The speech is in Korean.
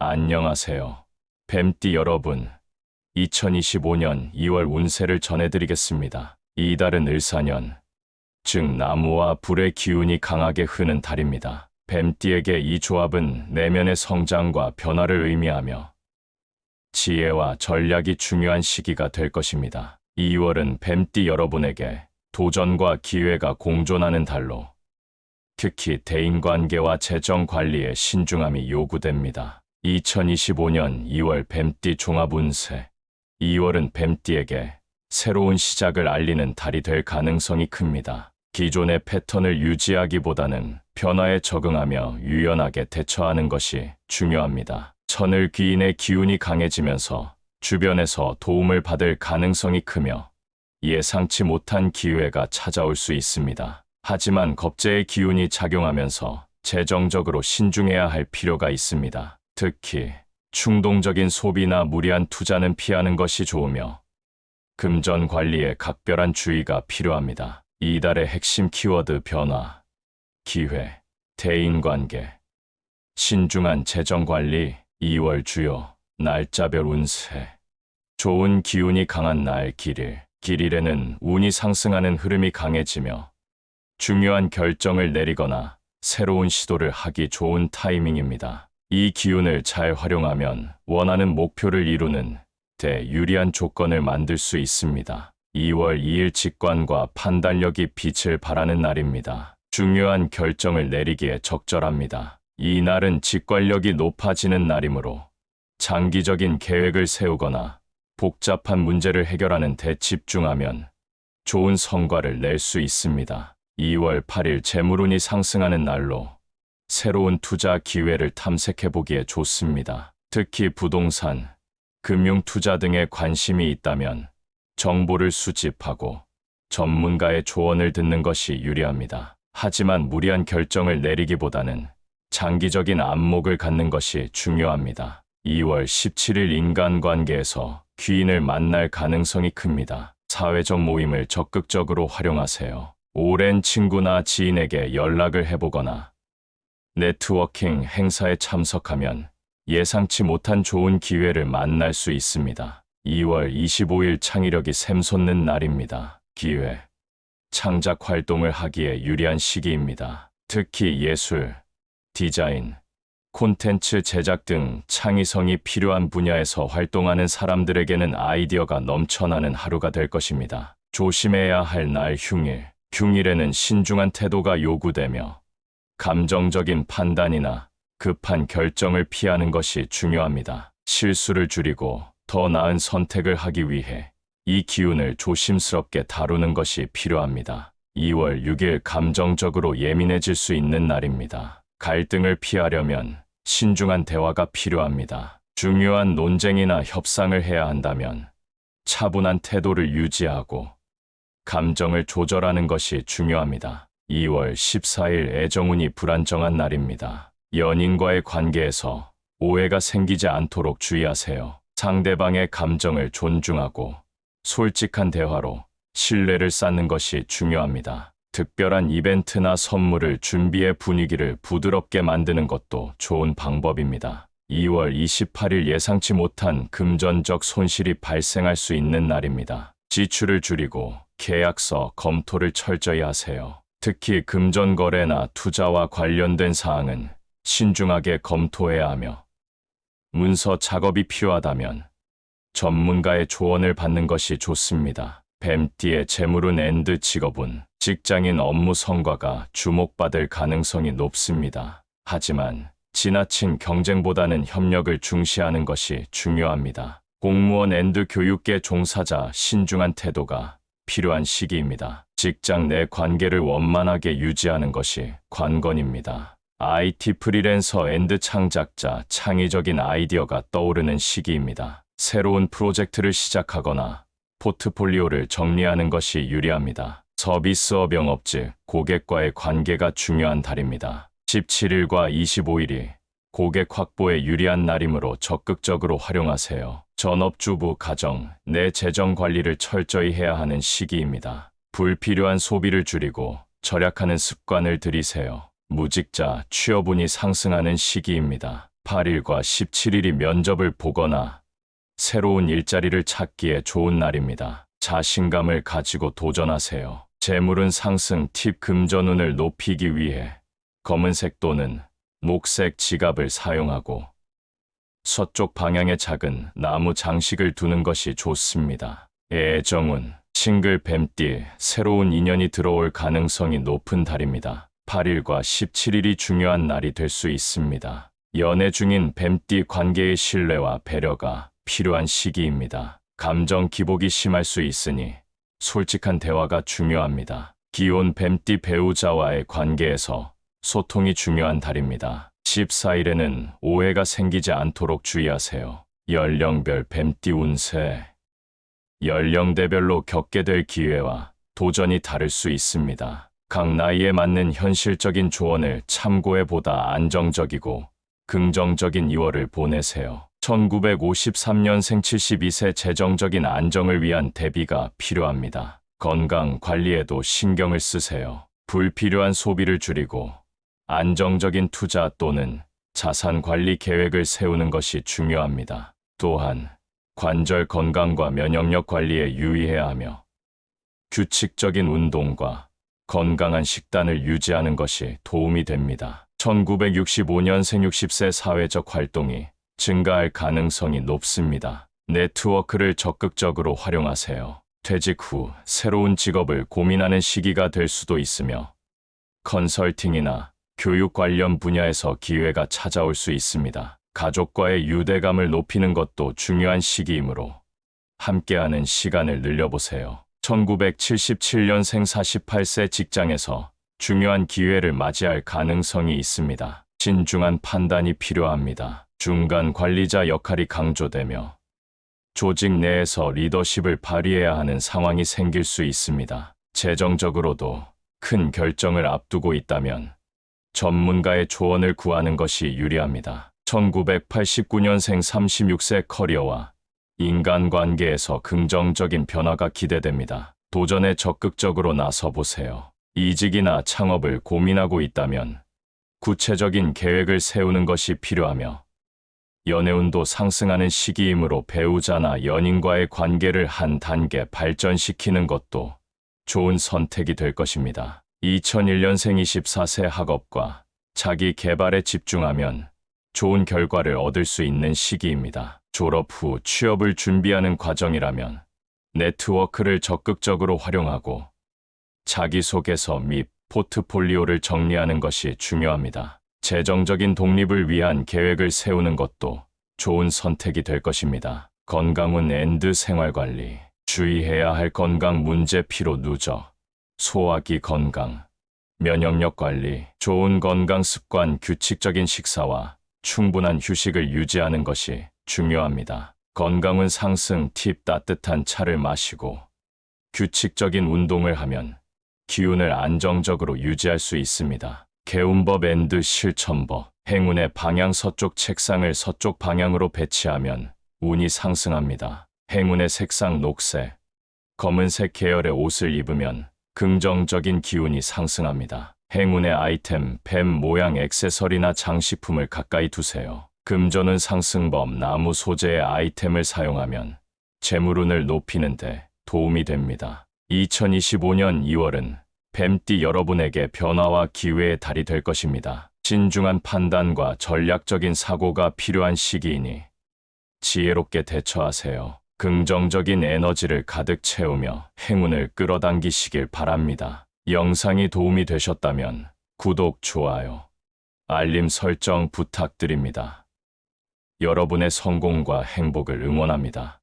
안녕하세요. 뱀띠 여러분. 2025년 2월 운세를 전해드리겠습니다. 이달은 을사년, 즉 나무와 불의 기운이 강하게 흐는 달입니다. 뱀띠에게 이 조합은 내면의 성장과 변화를 의미하며 지혜와 전략이 중요한 시기가 될 것입니다. 2월은 뱀띠 여러분에게 도전과 기회가 공존하는 달로 특히 대인관계와 재정 관리에 신중함이 요구됩니다. 2025년 2월 뱀띠 종합운세. 2월은 뱀띠에게 새로운 시작을 알리는 달이 될 가능성이 큽니다. 기존의 패턴을 유지하기보다는 변화에 적응하며 유연하게 대처하는 것이 중요합니다. 천을 귀인의 기운이 강해지면서 주변에서 도움을 받을 가능성이 크며 예상치 못한 기회가 찾아올 수 있습니다. 하지만 겁재의 기운이 작용하면서 재정적으로 신중해야 할 필요가 있습니다. 특히 충동적인 소비나 무리한 투자는 피하는 것이 좋으며 금전 관리에 각별한 주의가 필요합니다. 이달의 핵심 키워드 변화, 기회, 대인관계, 신중한 재정 관리. 2월 주요 날짜별 운세. 좋은 기운이 강한 날 길일. 길일에는 운이 상승하는 흐름이 강해지며 중요한 결정을 내리거나 새로운 시도를 하기 좋은 타이밍입니다. 이 기운을 잘 활용하면 원하는 목표를 이루는 데 유리한 조건을 만들 수 있습니다. 2월 2일 직관과 판단력이 빛을 발하는 날입니다. 중요한 결정을 내리기에 적절합니다. 이 날은 직관력이 높아지는 날이므로 장기적인 계획을 세우거나 복잡한 문제를 해결하는 데 집중하면 좋은 성과를 낼 수 있습니다. 2월 8일 재물운이 상승하는 날로 새로운 투자 기회를 탐색해보기에 좋습니다. 특히 부동산, 금융 투자 등에 관심이 있다면 정보를 수집하고 전문가의 조언을 듣는 것이 유리합니다. 하지만 무리한 결정을 내리기보다는 장기적인 안목을 갖는 것이 중요합니다. 2월 17일 인간관계에서 귀인을 만날 가능성이 큽니다. 사회적 모임을 적극적으로 활용하세요. 오랜 친구나 지인에게 연락을 해보거나 네트워킹 행사에 참석하면 예상치 못한 좋은 기회를 만날 수 있습니다. 2월 25일 창의력이 샘솟는 날입니다. 기회, 창작 활동을 하기에 유리한 시기입니다. 특히 예술, 디자인, 콘텐츠 제작 등 창의성이 필요한 분야에서 활동하는 사람들에게는 아이디어가 넘쳐나는 하루가 될 것입니다. 조심해야 할 날 흉일. 흉일에는 신중한 태도가 요구되며 감정적인 판단이나 급한 결정을 피하는 것이 중요합니다. 실수를 줄이고 더 나은 선택을 하기 위해 이 기운을 조심스럽게 다루는 것이 필요합니다. 2월 6일 감정적으로 예민해질 수 있는 날입니다. 갈등을 피하려면 신중한 대화가 필요합니다. 중요한 논쟁이나 협상을 해야 한다면 차분한 태도를 유지하고 감정을 조절하는 것이 중요합니다. 2월 14일 애정운이 불안정한 날입니다. 연인과의 관계에서 오해가 생기지 않도록 주의하세요. 상대방의 감정을 존중하고 솔직한 대화로 신뢰를 쌓는 것이 중요합니다. 특별한 이벤트나 선물을 준비해 분위기를 부드럽게 만드는 것도 좋은 방법입니다. 2월 28일 예상치 못한 금전적 손실이 발생할 수 있는 날입니다. 지출을 줄이고 계약서 검토를 철저히 하세요. 특히 금전 거래나 투자와 관련된 사항은 신중하게 검토해야 하며 문서 작업이 필요하다면 전문가의 조언을 받는 것이 좋습니다. 뱀띠의 재물운 앤드 직업운, 직장인 업무 성과가 주목받을 가능성이 높습니다. 하지만 지나친 경쟁보다는 협력을 중시하는 것이 중요합니다. 공무원 앤드 교육계 종사자 신중한 태도가 필요한 시기입니다. 직장 내 관계를 원만하게 유지하는 것이 관건입니다. IT 프리랜서 앤드 창작자 창의적인 아이디어가 떠오르는 시기입니다. 새로운 프로젝트를 시작하거나 포트폴리오를 정리하는 것이 유리합니다. 서비스업 영업직, 고객과의 관계가 중요한 달입니다. 17일과 25일이 고객 확보에 유리한 날이므로 적극적으로 활용하세요. 전업주부 가정, 내 재정 관리를 철저히 해야 하는 시기입니다. 불필요한 소비를 줄이고 절약하는 습관을 들이세요. 무직자, 취업운이 상승하는 시기입니다. 8일과 17일이 면접을 보거나 새로운 일자리를 찾기에 좋은 날입니다. 자신감을 가지고 도전하세요. 재물운 상승 팁 금전운을 높이기 위해 검은색 또는 녹색 지갑을 사용하고 서쪽 방향의 작은 나무 장식을 두는 것이 좋습니다. 애정운, 싱글 뱀띠, 새로운 인연이 들어올 가능성이 높은 달입니다. 8일과 17일이 중요한 날이 될 수 있습니다. 연애 중인 뱀띠 관계의 신뢰와 배려가 필요한 시기입니다. 감정 기복이 심할 수 있으니 솔직한 대화가 중요합니다. 기혼 뱀띠 배우자와의 관계에서 소통이 중요한 달입니다. 14일에는 오해가 생기지 않도록 주의하세요. 연령별 뱀띠 운세. 연령대별로 겪게 될 기회와 도전이 다를 수 있습니다. 각 나이에 맞는 현실적인 조언을 참고해 보다 안정적이고 긍정적인 2월을 보내세요. 1953년생 72세 재정적인 안정을 위한 대비가 필요합니다. 건강 관리에도 신경을 쓰세요. 불필요한 소비를 줄이고 안정적인 투자 또는 자산 관리 계획을 세우는 것이 중요합니다. 또한 관절 건강과 면역력 관리에 유의해야 하며 규칙적인 운동과 건강한 식단을 유지하는 것이 도움이 됩니다. 1965년생 60세 사회적 활동이 증가할 가능성이 높습니다. 네트워크를 적극적으로 활용하세요. 퇴직 후 새로운 직업을 고민하는 시기가 될 수도 있으며 컨설팅이나 교육 관련 분야에서 기회가 찾아올 수 있습니다. 가족과의 유대감을 높이는 것도 중요한 시기이므로 함께하는 시간을 늘려보세요. 1977년생 48세 직장에서 중요한 기회를 맞이할 가능성이 있습니다. 신중한 판단이 필요합니다. 중간 관리자 역할이 강조되며 조직 내에서 리더십을 발휘해야 하는 상황이 생길 수 있습니다. 재정적으로도 큰 결정을 앞두고 있다면 전문가의 조언을 구하는 것이 유리합니다. 1989년생 36세 커리어와 인간관계에서 긍정적인 변화가 기대됩니다. 도전에 적극적으로 나서보세요. 이직이나 창업을 고민하고 있다면 구체적인 계획을 세우는 것이 필요하며 연애운도 상승하는 시기이므로 배우자나 연인과의 관계를 한 단계 발전시키는 것도 좋은 선택이 될 것입니다. 2001년생 24세 학업과 자기 개발에 집중하면 좋은 결과를 얻을 수 있는 시기입니다. 졸업 후 취업을 준비하는 과정이라면 네트워크를 적극적으로 활용하고 자기소개서 및 포트폴리오를 정리하는 것이 중요합니다. 재정적인 독립을 위한 계획을 세우는 것도 좋은 선택이 될 것입니다. 건강운 앤드 생활관리. 주의해야 할 건강 문제 피로 누적, 소화기 건강, 면역력 관리, 좋은 건강 습관 규칙적인 식사와 충분한 휴식을 유지하는 것이 중요합니다. 건강운 상승 팁 따뜻한 차를 마시고 규칙적인 운동을 하면 기운을 안정적으로 유지할 수 있습니다. 개운법 앤드 실천법. 행운의 방향 서쪽 책상을 서쪽 방향으로 배치하면 운이 상승합니다. 행운의 색상 녹색, 검은색 계열의 옷을 입으면 긍정적인 기운이 상승합니다. 행운의 아이템, 뱀 모양 액세서리나 장식품을 가까이 두세요. 금전운 상승법, 나무 소재의 아이템을 사용하면 재물운을 높이는 데 도움이 됩니다. 2025년 2월은 뱀띠 여러분에게 변화와 기회의 달이 될 것입니다. 신중한 판단과 전략적인 사고가 필요한 시기이니 지혜롭게 대처하세요. 긍정적인 에너지를 가득 채우며 행운을 끌어당기시길 바랍니다. 영상이 도움이 되셨다면 구독, 좋아요, 알림 설정 부탁드립니다. 여러분의 성공과 행복을 응원합니다.